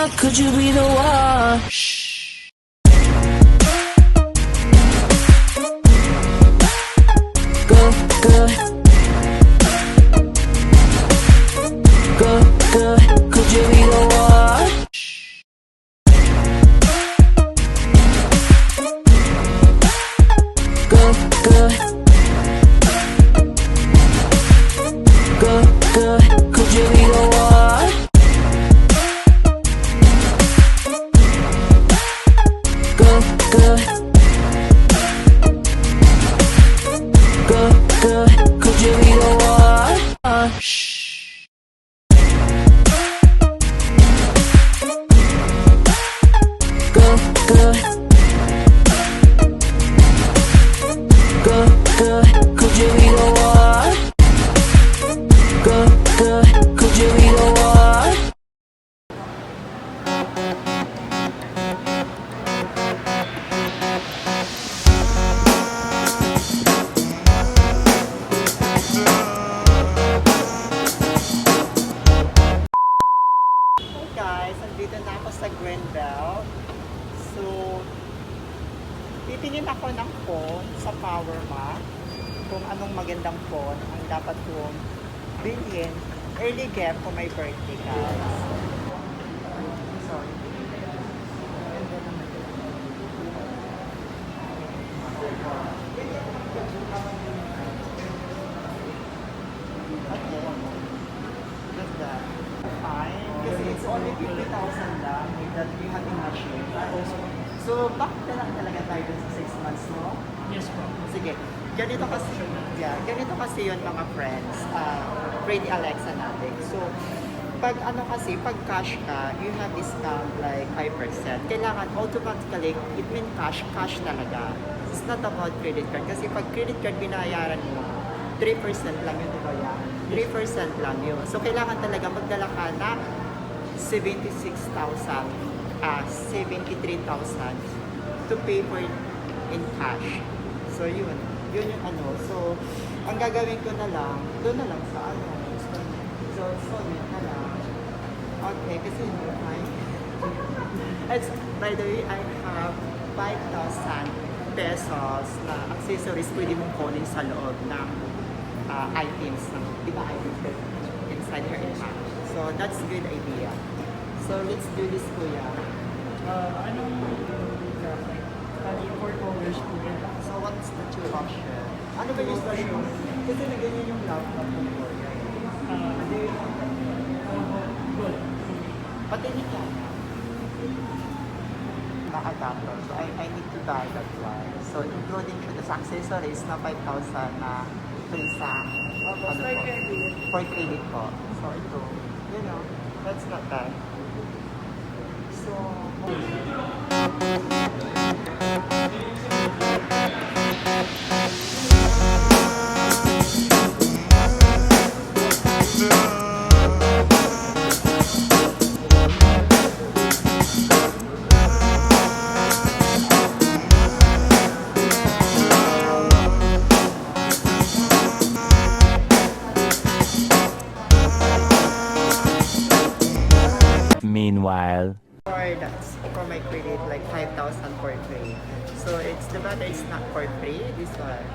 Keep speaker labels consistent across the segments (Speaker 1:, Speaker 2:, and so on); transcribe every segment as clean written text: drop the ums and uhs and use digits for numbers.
Speaker 1: could you be the one? Good, good. Good, good. Could you be the one? Good, good. Good, good. Could you be the one? Good, good. Good, good. Could you be the one? Good, good. Good, good. Could you be the one? Good, good. Could you be the one?
Speaker 2: Hey guys, andito na ako sa Greenbelt. So, titingin ako ng phone sa Power Mac kung anong magandang phone ang dapat kong bilhin. Early gift for my birthday, guys. Sorry. Okay. Just that. Fine. Kasi it's only 50,000 lang with that cutting machine. So, bakit na lang talaga tayo dun sa 6 months, no?
Speaker 3: Yes po.
Speaker 2: Sige. Ganito kasi yun mga friends. Ready Alexa natin. So, pag pag cash ka, you have discount like 5%. Kailangan automatically, it means cash talaga. It's not about credit card. Kasi pag credit card binayaran mo, 3% lang yun, di ba yan? 3% lang yun. So, kailangan talaga magdala ka na 76,000, 73,000 to pay for it in cash. So, yun yung So, ang gagawin ko na lang, doon na lang sa So, yun na lang. Okay, kasi it's, by the way, I have 5,000 pesos na accessories pwede mong kunin sa loob ng items ng iba items inside her account. So, that's a good idea. So, let's do this, kuya.
Speaker 3: Anong import orders po yun?
Speaker 2: So, what's the two option? Ano ba yung option? Kasi na ganyan yung laptop ko po.
Speaker 3: Good.
Speaker 2: Pati ni Kiana. Naka-adapter. So, I need to buy that one. So, including the accessories na 5,000 na free sa for credit po. So, ito. That's not bad. So,
Speaker 1: Meanwhile.
Speaker 2: for my credit, like 5,000 for free. So, it's the better it's not for free, this one.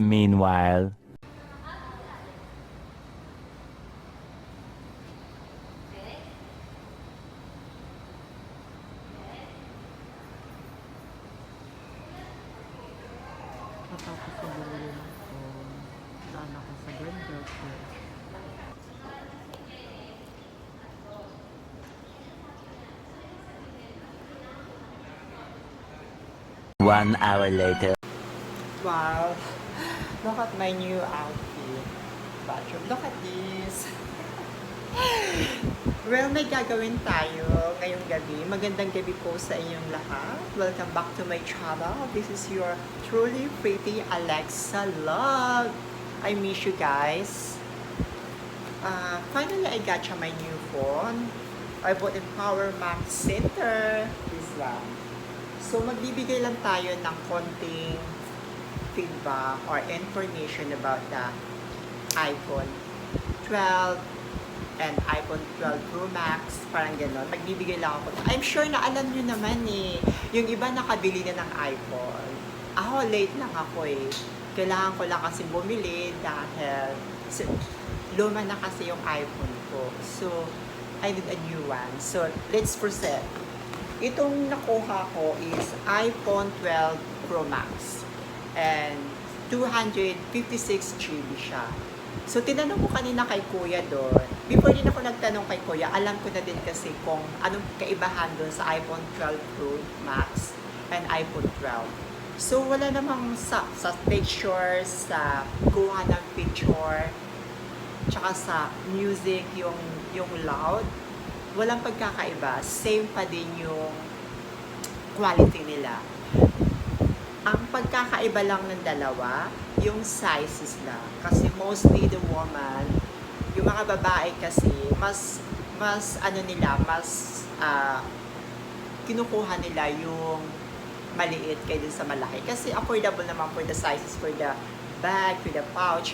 Speaker 4: Meanwhile.
Speaker 2: Matapos sa bulo yun ako. Saan ako sa Greenbelt.
Speaker 4: 1 hour later.
Speaker 2: Wow. Look at my new outfit. Bathroom. Look at this. Well, may gagawin tayo ngayong gabi. Magandang gabi po sa inyong lahat. Welcome back to my channel. This is your truly pretty Alexa Love. I miss you guys. Finally, I got you my new phone. I bought a Power Max Center. This one. So, magbibigay lang tayo ng konting feedback or information about the iPhone 12 and iPhone 12 Pro Max. Parang gano'n. Magbibigay lang ako. I'm sure na alam nyo naman eh. Yung iba nakabili na ng iPhone. Ako, late lang ako eh. Kailangan ko lang kasi bumili dahil luma na kasi yung iPhone ko. So, I need a new one. So, let's proceed. Itong nakuha ko is iPhone 12 Pro Max. And 256 GB siya. So, tinanong ko kanina kay Kuya doon. Before din ako nagtanong kay Kuya, alam ko na din kasi kung anong kaibahan doon sa iPhone 12 Pro Max and iPhone 12. So, wala namang sa picture, sa kuha ng picture, tsaka sa music, yung loud, walang pagkakaiba. Same pa din yung quality nila. Ang pagkakaiba lang ng dalawa, yung sizes lang. Kasi mostly the woman, yung mga babae kasi, mas kinukuha nila yung maliit kaysa sa malaki. Kasi affordable naman for the sizes, for the bag, for the pouch.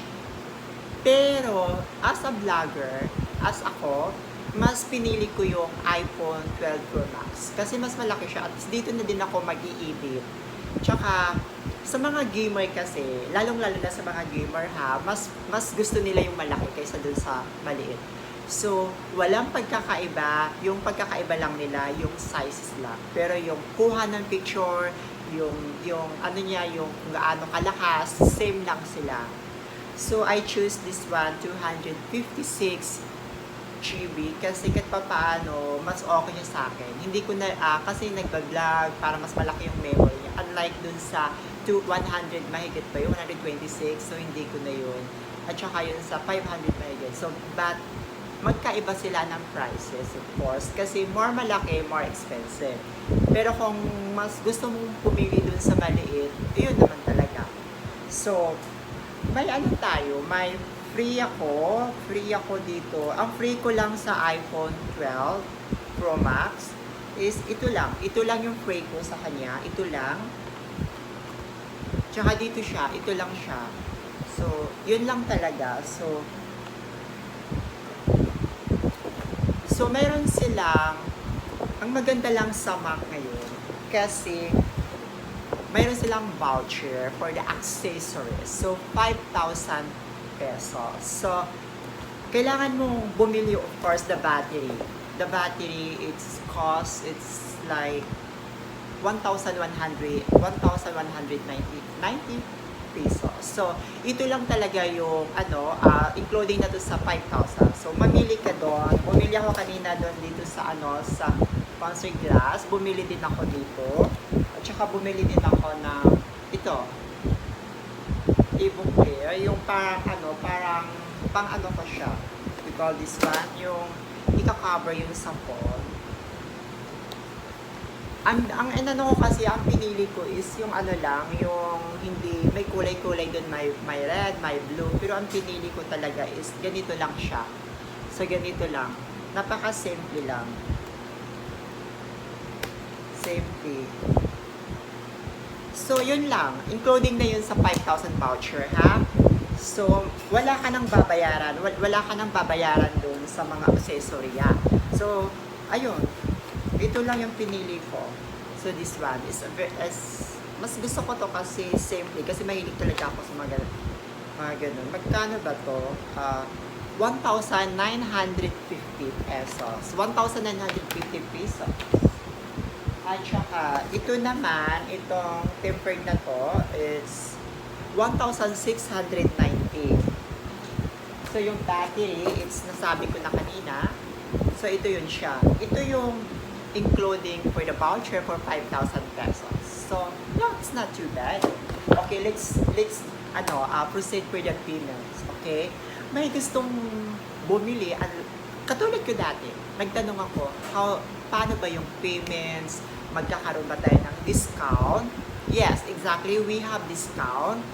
Speaker 2: Pero, as a vlogger, as ako, mas pinili ko yung iPhone 12 Pro Max. Kasi mas malaki siya. At dito na din ako mag-i-edit. Tsaka, sa mga gamer kasi, lalong-lalo na sa mga gamer ha, mas gusto nila yung malaki kaysa dun sa maliit. So, walang pagkakaiba. Yung pagkakaiba lang nila, yung sizes lang. Pero yung kuha ng picture, yung ano niya, yung kung gaano kalakas, same lang sila. So, I choose this one, 256 GB kasi kahit pa paano, mas okay niya sa akin. Hindi ko na, kasi nagbablog para mas malaki yung memory niya. Unlike dun sa 100, mahigit pa yun, 126, so hindi ko na yun. At saka yun sa 500 mahigit. So, but, magkaiba sila ng prices, of course. Kasi more malaki, more expensive. Pero kung mas gusto mong pumili dun sa maliit, yun naman talaga. So, may ano tayo, may free ako dito. Ang free ko lang sa iPhone 12 Pro Max is ito lang. Ito lang yung free ko sa kanya. Ito lang. Tsaka dito siya. Ito lang siya. So, yun lang talaga. So meron silang, ang maganda lang sa Mac ngayon, kasi mayroon silang voucher for the accessories. So, 5,000 pesos. So, kailangan mong bumili, of course, the battery. The battery, it's like 1,190 pesos. So, ito lang talaga yung, including na to sa 5,000. So, mamili ka doon. Bumili ako kanina doon dito sa, sa Concert Glass. Bumili din ako dito. At saka bumili din ako ng, ito, e-book player, yung parang ko siya. We call this one, yung ika-cover yung sa phone. Ang inano ko kasi, ang pinili ko is yung yung hindi, may kulay-kulay doon, may red, may blue, pero ang pinili ko talaga is ganito lang siya. So, ganito lang. Napaka-simple lang. Simple. So, yun lang. Including na yun sa 5,000 voucher, ha? So, wala ka nang babayaran. Wala ka nang babayaran dun sa mga accessorya. So, ayun. Ito lang yung pinili ko. So, this one is mas gusto ko to kasi simple, kasi mahilig talaga ako sa mga ganun. Magkano ba to? 1,950 pesos. 1,950 pesos. At saka, ito naman, itong tempered na to, is 1,690. So, yung battery, it's nasabi ko na kanina. So, ito yun siya. Ito yung including for the voucher for 5,000 pesos. So, no, it's not too bad. Okay, let's proceed for the payments. Okay? May gustong bumili. Katulad ko dati, nagtanong ako, paano ba yung payments? Magkakaroon ba tayo ng discount? Yes, exactly. We have discount.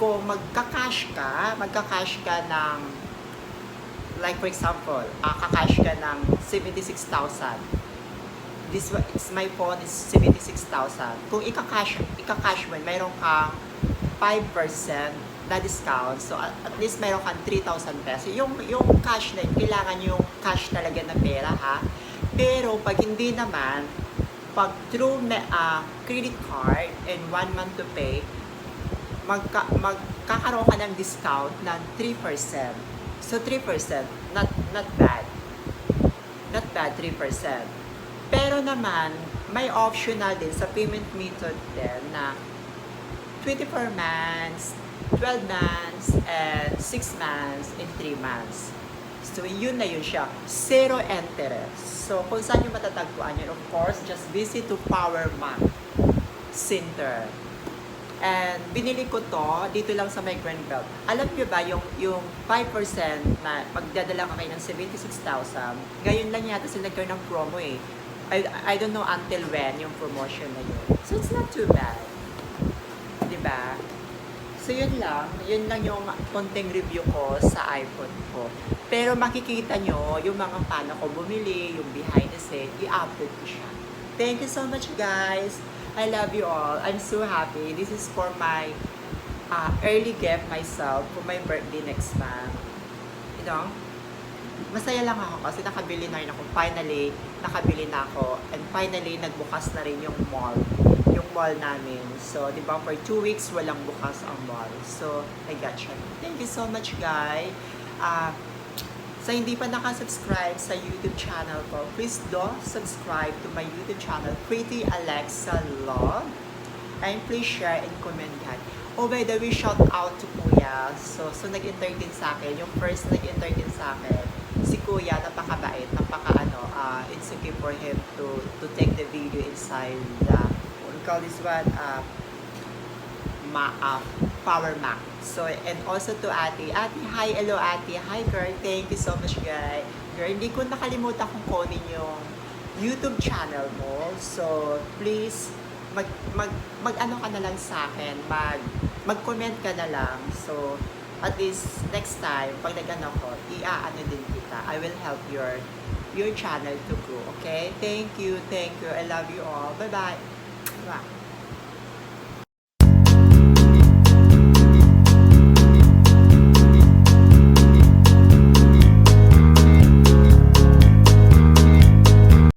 Speaker 2: Kung magka-cash ka ng, like for example, kakash ka ng 76,000. This is my phone is 76,000. Kung ika-cash mo, mayroon kang 5% na discount. So at least mayroon kang 3,000 pesos. Yung cash na yun, kailangan yung cash talaga na pera ha. Pero pag hindi naman, pag through credit card and 1 month to pay, magkakaroon ka ng discount ng 3%. So 3%, not bad. Not bad, 3%. Pero naman, may optional din sa payment method din na 24 months, 12 months, and 6 months, and 3 months. So, yun na yun siya. Zero interest. So, kung saan yung matatagpuan yun, of course, just visit to Power Mac Center. And binili ko to dito lang sa may Greenbelt. Alam niyo ba yung 5% na pagdadala ka kayo ng 76,000, ngayon lang yata sila nagkaroon ng promo eh. I don't know until when yung promotion na yun. So it's not too bad. Diba? So yun lang yung konting review ko sa iPhone ko. Pero makikita nyo yung mga paano ko bumili, yung behind the scene, i-upload ko siya. Thank you so much guys. I love you all. I'm so happy. This is for my early gift myself for my birthday next month. You know? Masaya lang ako kasi nakabili na rin ako. Finally, nakabili na ako. And finally, nagbukas na rin yung mall namin. So, di ba, for 2 weeks, walang bukas ang mall. So, I got you. Thank you so much, guys. Sa hindi pa nakasubscribe sa YouTube channel ko, please do subscribe to my YouTube channel, Pretty Alexa Vlog. And please share and comment, guys. Oh, by the way, shout out to Kuya. So nag-intern din sa akin. Yung first nag-intern din sa akin, si Kuya, napakabait, it's okay for him to take the video inside the, what we call this one, Power Mac. So, and also to Ate. Ate, hi, hello Ate. Hi girl, thank you so much guys. Girl, hindi ko nakalimutan kung kunin yung YouTube channel mo. So, please, mag-ano ka na lang sa akin, mag-comment ka na lang. So, at least next time, pag nag-ano ko, i-ano din kita. I will help your channel to grow, okay? Thank you. I love you all. Bye-bye. Bye.